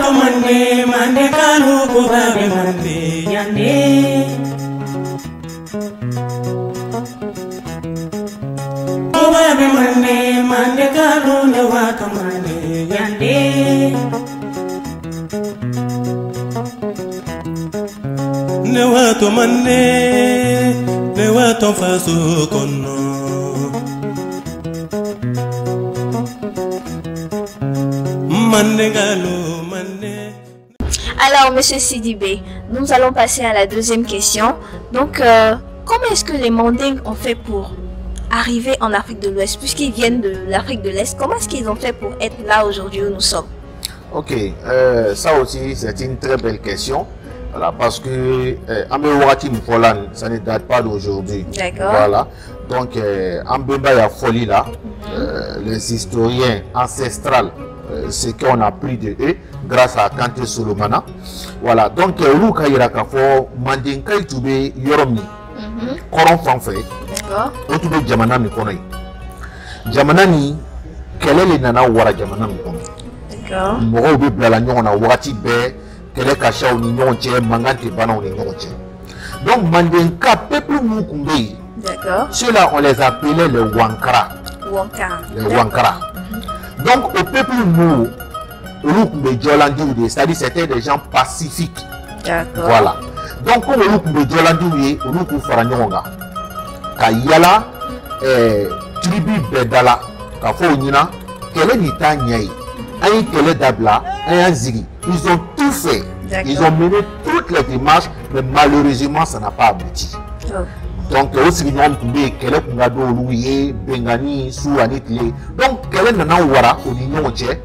wato mande mande kalu kubabe mande yande kubabe mande kalu ne wato mande yande ne wato mande ne wato fasu kono. Alors, Monsieur Sidibé, nous allons passer à la deuxième question. Donc, comment est-ce que les Mandingues ont fait pour arriver en Afrique de l'Ouest, puisqu'ils viennent de l'Afrique de l'Est? Comment est-ce qu'ils ont fait pour être là aujourd'hui où nous sommes? Ok, ça aussi c'est une très belle question. Voilà, parce que Amewati Mfolan, ça ne date pas d'aujourd'hui. D'accord. Voilà. Donc, Ambemba ya Foli là, les historiens ancestrales, ce qu'on a appris de eux grâce à Kanté Solomana. Voilà. Donc, Ruka Irakafo, Mandinka Itube Yoromi, Koron Fanfe, Otube Jamana Mikonoi. Jamanani, quel est le nana Wara Jamana Mikon? D'accord. Moro Blanagnon, on a Wati Be. Quel est caché au Nignon, Mangante Banon, donc Mandinka, peuple Mukumbe. D'accord. Ceux-là, on les appelait les Wankara. Les Wankara. Donc, au peuple Mou, c'est-à-dire c'était des gens pacifiques. D'accord. Voilà. Donc, comme le Lukumbe Djolandi, le Lukumbe Faranyonga, Kayala, Tribu Bedala, Kafounina, quel est Nitanyai, un quel est Dabla, un Zigi. Ils ont tout fait. Ils ont mené toutes les démarches, mais malheureusement, ça n'a pas abouti. Donc, aussi, nous avons trouvé quel est Kungado, Louye, Bengani, Souani, donc, quel est Nana Wara, au Nignon Tché,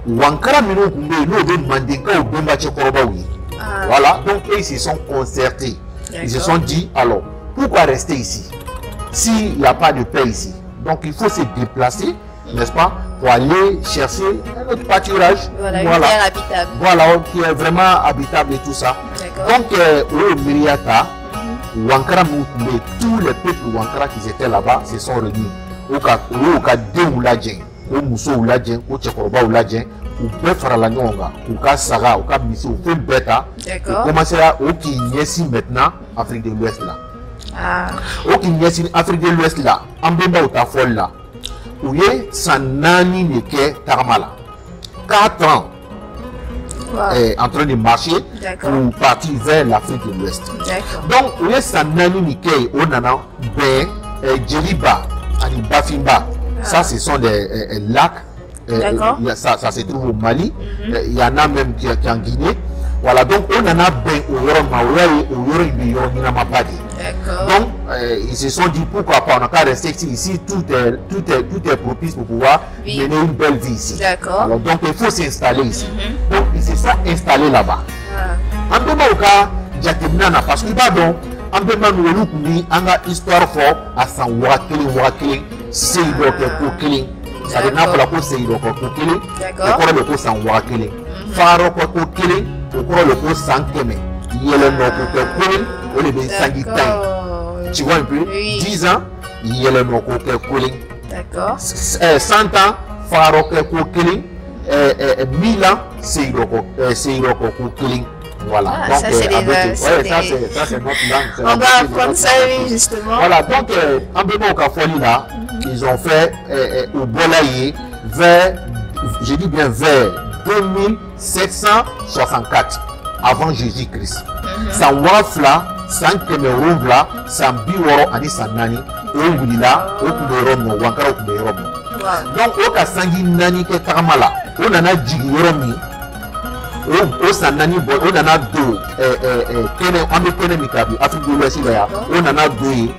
Wankara Mino Kumbe, nous Mandinka ou Bemba Tchekorobaoui. Voilà, donc ils se sont concertés. Ils se sont dit, alors, pourquoi rester ici s'il n'y a pas de paix ici? Donc, il faut se déplacer, n'est-ce pas, pour aller chercher un autre pâturage. Voilà, une terre habitable. Voilà, qui est vraiment habitable et tout ça. Donc, au Miriata, Wankara Moukoumbe, tous les peuples Wankara qui étaient là-bas se sont réunis. Au cas de Ouladjen, au Mousso Ouladjen, au Tchekoroba Ouladjen, au Befaralanyonga, au cas Saga, au cas Missou, au Fem Beta, au commencer à au Kinyesi maintenant, Afrique de l'Ouest là. Au Kinyesi, Afrique de l'Ouest là, en Bemba ou Tafol là, où y est Sanani Neke Tarmala. 4 ans. En train de marcher pour partir vers l'Afrique de l'Ouest. Donc, où est Sanani Neke, Onana, Ben, Djeliba, Ani Bafimba. Ça, ce sont des lacs. Ça se trouve au Mali. Il y en a même qui en Guinée. Voilà, donc on en a bien au Yoromabadi. Donc, ils se sont dit pourquoi pas, on n'a qu'à rester ici, tout est propice pour pouvoir mener une belle vie ici. Alors, donc il faut s'installer ici. Donc, ils se sont installés là-bas. En Bemauka, Jatemnana, parce que pardon, en Bemauka, on a une histoire forte à San Wakili, c'est le ça veut dire que la cause c'est le kokele, le cause sans wakele. Faro kokele, le cause sans keme. Il y a le nom kokele, on est bien sanguitain. Tu vois un peu? 10 ans, il y a le nom kokele. D'accord. 100 ans, faro kokele. 1000 ans, c'est le kokele. Voilà. Donc, ça c'est notre langue. On doit apprendre ça, oui, justement. Voilà, donc, en Bénin au Cafoli là, ils ont fait au Bolaye vers, je dis bien vers 2764 avant Jésus-Christ. Sans Wafla, sans Kemerouvla, sans Biworo, ani Sanani, au Willa, au Kuberom, au Wankara, au Kuberom. Donc, au Kassangi Nani Ketamala, on en a dit Yoromi. Au Sanani, on en a deux. Afrique de l'Ouest, on en a deux.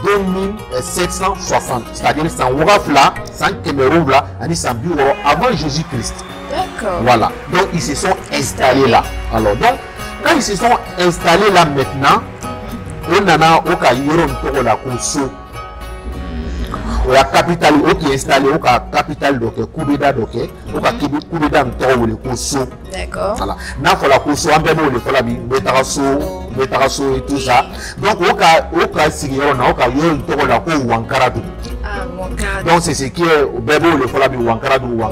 2760, c'est-à-dire sans Wafla, sans Cameroun là, sans Bureau avant Jésus-Christ. D'accord. Voilà. Donc ils se sont installés là. Alors donc, quand ils se sont installés là maintenant, on en a au cas Yoron la Koso. La capitale qui est installée au capitale donc Koubeda donc au cas Koubeda Ntoro le Koso. D'accord. Voilà. N'a pas la Koso en bémo le Falabi Metaraso et tout ça. Donc au cas Sirion au cas Yoron Ntoro la Ko Wankara. Donc c'est ce qui est au Bebo le Folabi Wankara Dougou.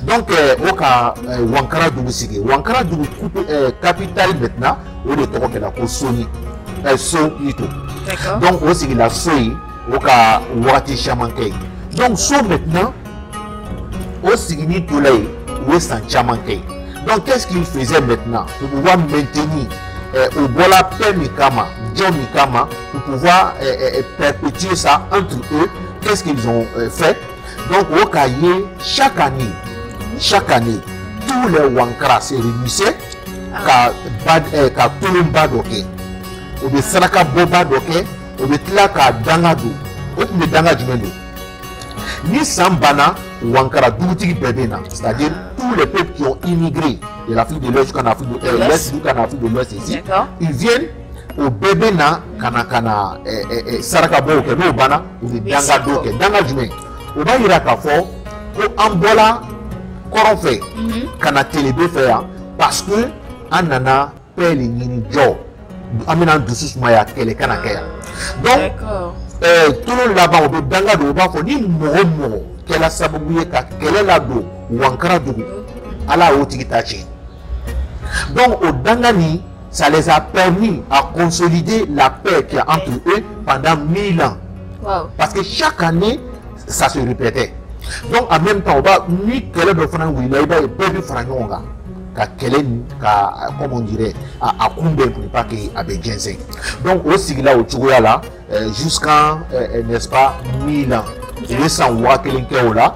Donc au cas Wankara Dougou Sigi. Wankara Dougou capitale maintenant, au de Toro que la Soni. So Ito. Donc aussi la Soi, au cas Wati Chamankei. Donc so maintenant, au Sigini Toulay, où est San Chamankei. Donc qu'est-ce qu'il faisait maintenant pour pouvoir maintenir au Bola Père Mikama, John Mikama, pour pouvoir perpétuer ça entre eux? Qu'est-ce qu'ils ont fait? Donc au cahier, chaque année, tous les Wankara se réunissaient qu'à Tulumba Doke, ou de Saraka Boba Doke, ou de Tlaka Dangadu, ou de Dangadjumendo. Ni Sambana, Wankara Douti Bebena, c'est-à-dire tous les peuples qui ont immigré de l'Afrique de l'Ouest jusqu'en Afrique de l'Est, de l'Ouest ici, ils viennent au Bebena, Kana Saraka Boke, no Bana, ou de Dangadoke, Dangadjumen. Au bas Irakafo, au Ambola, Koronfe, Kana Télébé faire, parce que Anana Pele Nini Jo, Amina Dousus Maya, Kele Kanakaya. Donc, tout le monde là-bas, au Dangado, au bas, il faut dire Moro, qu'elle a saboué, qu'elle est là-bas, ou Ankara Dougou, à la haute Itachi. Donc, au Dangani, ça les a permis à consolider la paix qu'il y a entre eux pendant 1000 ans. Parce que chaque année, ça se répétait. Donc, en même temps, on va ni quel est le frère où il a été perdu Frangonga, comme on dirait, à Koumbe pour ne pas qu'il y ait Gensen. Donc, aussi là, au Tchouya là, jusqu'en, n'est-ce pas, 1000 ans. Il est sans voir qu'il est là.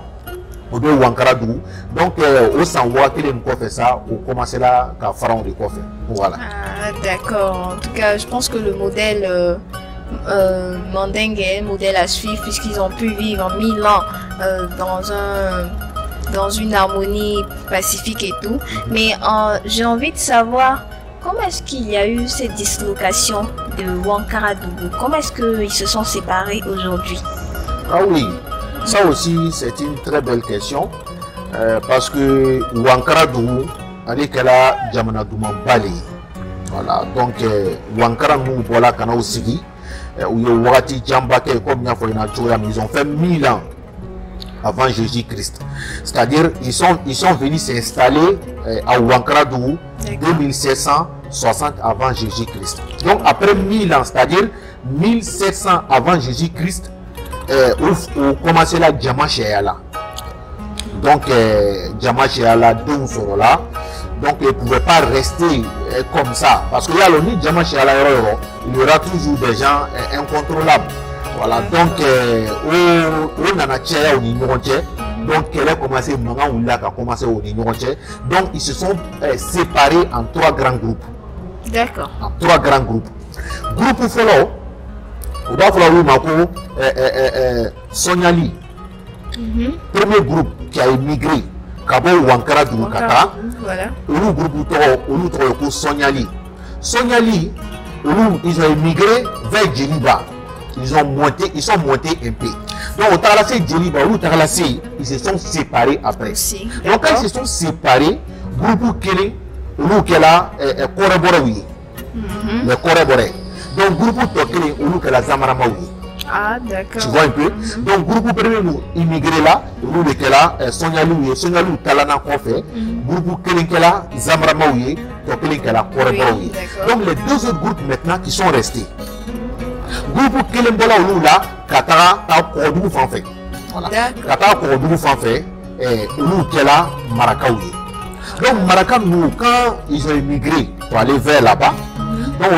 Donc, au Sanwa, qui est fait ça, on commence là à faire un recoffre. Voilà. Ah, d'accord. En tout cas, je pense que le modèle Mandingue est un modèle à suivre puisqu'ils ont pu vivre 1000 ans dans une harmonie pacifique et tout. Mais j'ai envie de savoir comment est-ce qu'il y a eu cette dislocation de Wankara Dougou. Comment est-ce qu'ils se sont séparés aujourd'hui? Ah oui. Ça aussi, c'est une très belle question parce que Wankara Dougou, avec la Jamana Douman Bali. Voilà, donc Wankara Dougou, voilà, Kana Osigi, où il y a Wati Djambake, comme ils ont fait 1000 ans avant Jésus-Christ. C'est-à-dire, ils sont venus s'installer à Wankara Dougou 2760 avant Jésus-Christ. Donc, après 1000 ans, c'est-à-dire 1700 avant Jésus-Christ, où commencé la Djama Sheala. Donc, Djama Sheala, donc, là. Donc, ils ne pouvaient pas rester comme ça. Parce qu'il y a le nid Djama Sheala, il y aura toujours des gens incontrôlables. Voilà. Donc, on a donc, elle a commencé, donc, ils se sont séparés en 3 grands groupes. D'accord. En 3 grands groupes. Groupe follow. On va falloir Sonyali, premier groupe qui a émigré, Kabo Wankara Dougou Kata, le groupe Sonyali. Sonyali, ils ont émigré vers Djeliba. Ils sont montés un peu. Donc, au Tarlassé Djeliba, ils se sont séparés après. Donc, quand ils se sont séparés, groupe Kele, Kela, Koreboré, le Koreboré. Donc, groupe Tokele, on nous la Zamaramaoui. Ah, d'accord. Tu vois un peu? Donc, groupe premier, nous immigrés là, nous les Kela, Sonyalou, Talana Kofe, groupe Kelenkela, Zamaramaoui, Tokele Kela, Koreboré. Donc, les 2 autres groupes maintenant qui sont restés. Groupe Kelembola ou là, Katara, Kodou Fanfé. Voilà. Katara, Kodou Fanfé, et nous Kela, Marakaoui. Donc, Marakaou, nous, quand ils ont immigré pour aller vers là-bas, donc,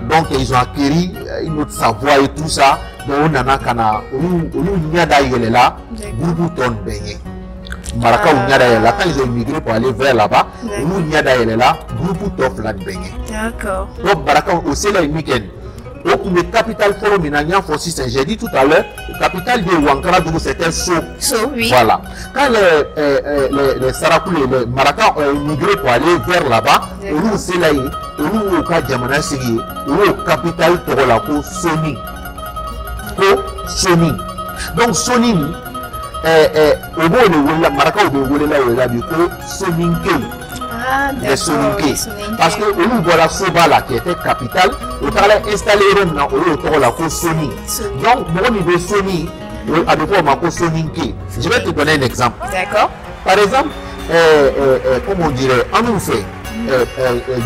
donc ils ont acquis une autre savoir et tout ça. Donc, on a kana, on a d'ailleurs là, groupe ton beignet. Maraka on a d'ailleurs là, quand ils ont immigré pour aller vers là-bas, on a d'ailleurs là, groupe ton flan beignet. D'accord. Donc, Maraka aussi là, une week-end. Donc, le capital forum, j'ai dit tout à l'heure, le capital de Wankara Dougou, c'était So. Oui. Voilà. Quand les Sarakou, les Maraka ont immigré pour aller vers là-bas, on c'est là, on au cas Djamana Sigi, on au capital Torolako, Soni. Soni. Donc, Soni, au bout de Maraka, au bout de là, Soni. Ah, les Soninké. les Soninké. Parce que nous voilà Soba là qui était capitale, au travail installé là au la cause Soni. Donc mon niveau Soni, à deux fois ma cause Soninké. Je vais te donner un exemple. D'accord. Par exemple, comment on dirait, en nous fait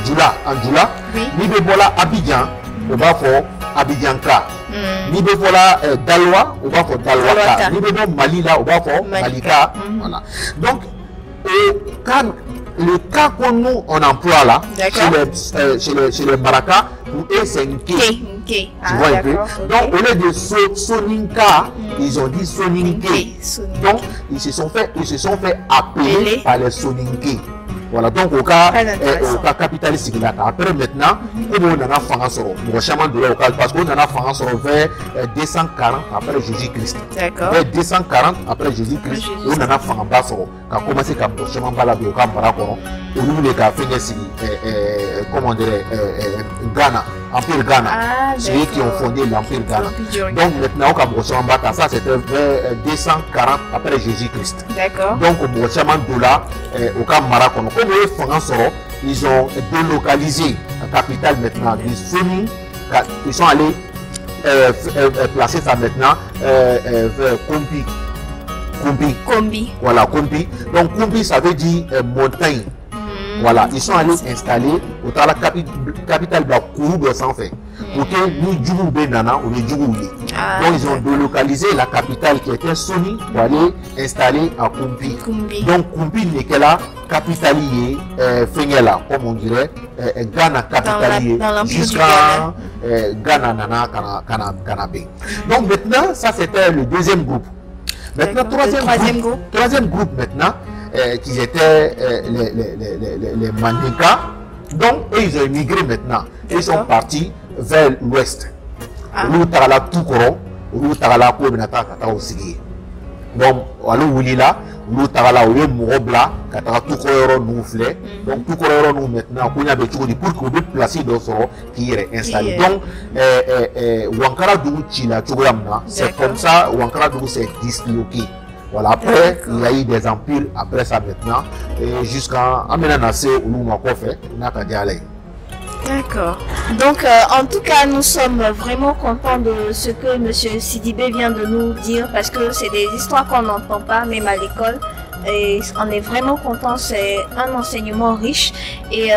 Djoula, en Djoula, Oui. ni voilà Abidjan, on va faire Abidjanka. Ni be voilà Dalwa, on va faire Dalwaka. Ni be Mali là, on va faire Malika. Voilà. Donc, le cas qu'on nous on emploie là, chez les Baraka, pour eux c'est une K. Tu vois un peu. Donc, au lieu de Soninka, ils ont dit Soninké. Donc, ils se sont fait appeler par les Soninké. Voilà, donc au cas capitaliste, après maintenant, on a fait sur parce qu'on a fait sur vers 240 après Jésus-Christ. D'accord. Vers 240 après Jésus-Christ, on a fait en bas sur a commencé comme chemin balade au camp Barakon, au niveau des cafés, comment dirait Ghana, Empire Ghana. C'est eux qui ont fondé l'Empire Ghana. Donc maintenant, au Cambodge, ça c'était vers 240 après Jésus-Christ. D'accord. Donc au chemin de là, au camp Barakon. Comme ils ont délocalisé la capitale maintenant du Soni, ils sont allés placer ça maintenant vers Kombi. Voilà, Kombi. Donc Kombi, ça veut dire montagne. Voilà, ils sont allés installer au la capitale de la Kouroube sans fait. Pour que nous Djougou Benana ou les Djougou. Donc ils ont délocalisé la capitale qui était Soni pour aller installer à Kombi. Donc Kombi n'est que là, capitalier, Fengela, comme on dirait, Ghana capitalier, jusqu'à Ghana Nana Kanabé. Donc maintenant, ça c'était le deuxième groupe. Maintenant, troisième groupe maintenant, qui étaient les Mandinka. Donc, eux, ils ont immigré maintenant. Ils sont partis vers l'ouest. Où Tarala Toukoro, où Tarala Koubenata Kata aussi. Donc, où il est là, où Tarala où Mourobla, Kata Toukoro nous flait. Donc, Toukoro nous maintenant, pour qu'on puisse placer d'autres qui est installé. Donc, Wankara Dou Chila Tchouramna, c'est comme ça, Wankara Dou s'est disloqué. Voilà, après, il y a eu des empires, après ça maintenant, et jusqu'à Amenanase, où nous avons fait, D'accord. Donc, en tout cas, nous sommes vraiment contents de ce que M. Sidibé vient de nous dire, parce que c'est des histoires qu'on n'entend pas, même à l'école. Et on est vraiment content, c'est un enseignement riche. Et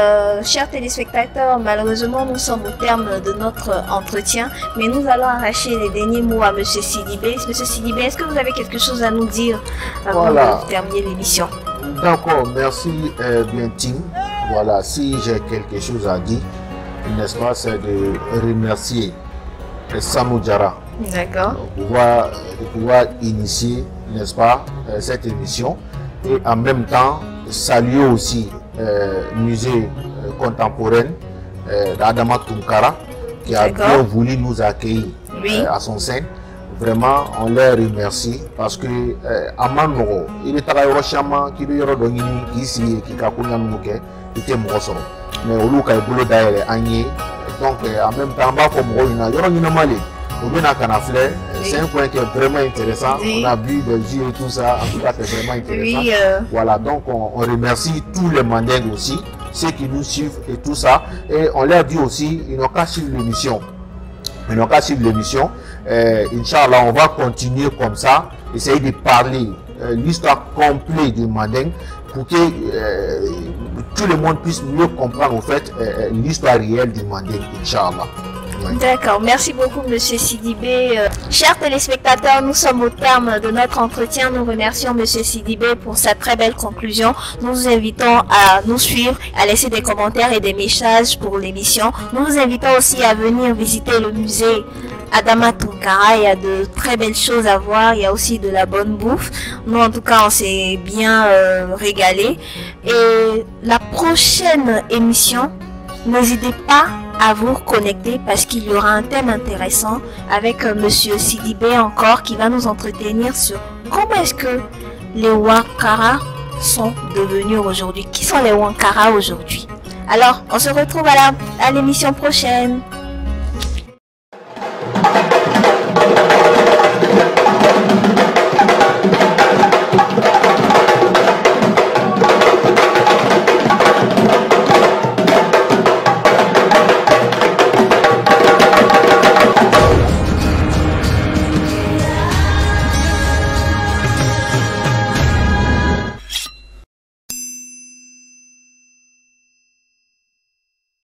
chers téléspectateurs, malheureusement nous sommes au terme de notre entretien, mais nous allons arracher les derniers mots à M. Sidibé. M. Sidibé, est-ce que vous avez quelque chose à nous dire avant de terminer l'émission? D'accord, merci bien Tim. Voilà, si j'ai quelque chose à dire, n'est-ce pas, c'est de remercier Samou Diarra de pouvoir initier, n'est-ce pas, cette émission, et en même temps saluer aussi musée contemporain d'Adama Tunkara qui a bien voulu nous accueillir à son sein. Vraiment, on les remercie parce que Amanoro, il est à Rochama, qui lui a donné ici, qui a connu il était mort. Mais au lieu de boulot d'ailleurs, donc en même temps, c'est un point qui est vraiment intéressant. On a vu des yeux et tout ça. En tout cas, c'est vraiment intéressant. Voilà, donc on remercie tous les mandingues aussi, ceux qui nous suivent et tout ça. Et on leur dit aussi, ils n'ont qu'à suivre l'émission. Ils n'ont qu'à suivre l'émission. Inch'Allah, on va continuer comme ça, essayer de parler l'histoire complète du mandingue pour que tout le monde puisse mieux comprendre en fait l'histoire réelle du mandingue, Inch'Allah. D'accord, merci beaucoup Monsieur Sidibé. Chers téléspectateurs, nous sommes au terme de notre entretien. Nous remercions Monsieur Sidibé pour sa très belle conclusion. Nous vous invitons à nous suivre, à laisser des commentaires et des messages pour l'émission. Nous vous invitons aussi à venir visiter le musée Adama Tunkara. Il y a de très belles choses à voir, il y a aussi de la bonne bouffe. Nous en tout cas on s'est bien régalé. Et la prochaine émission, n'hésitez pas à vous connecter parce qu'il y aura un thème intéressant avec Monsieur Sidibé encore qui va nous entretenir sur comment est-ce que les Wankara sont devenus aujourd'hui. Qui sont les Wankara aujourd'hui? Alors, on se retrouve à l'émission prochaine.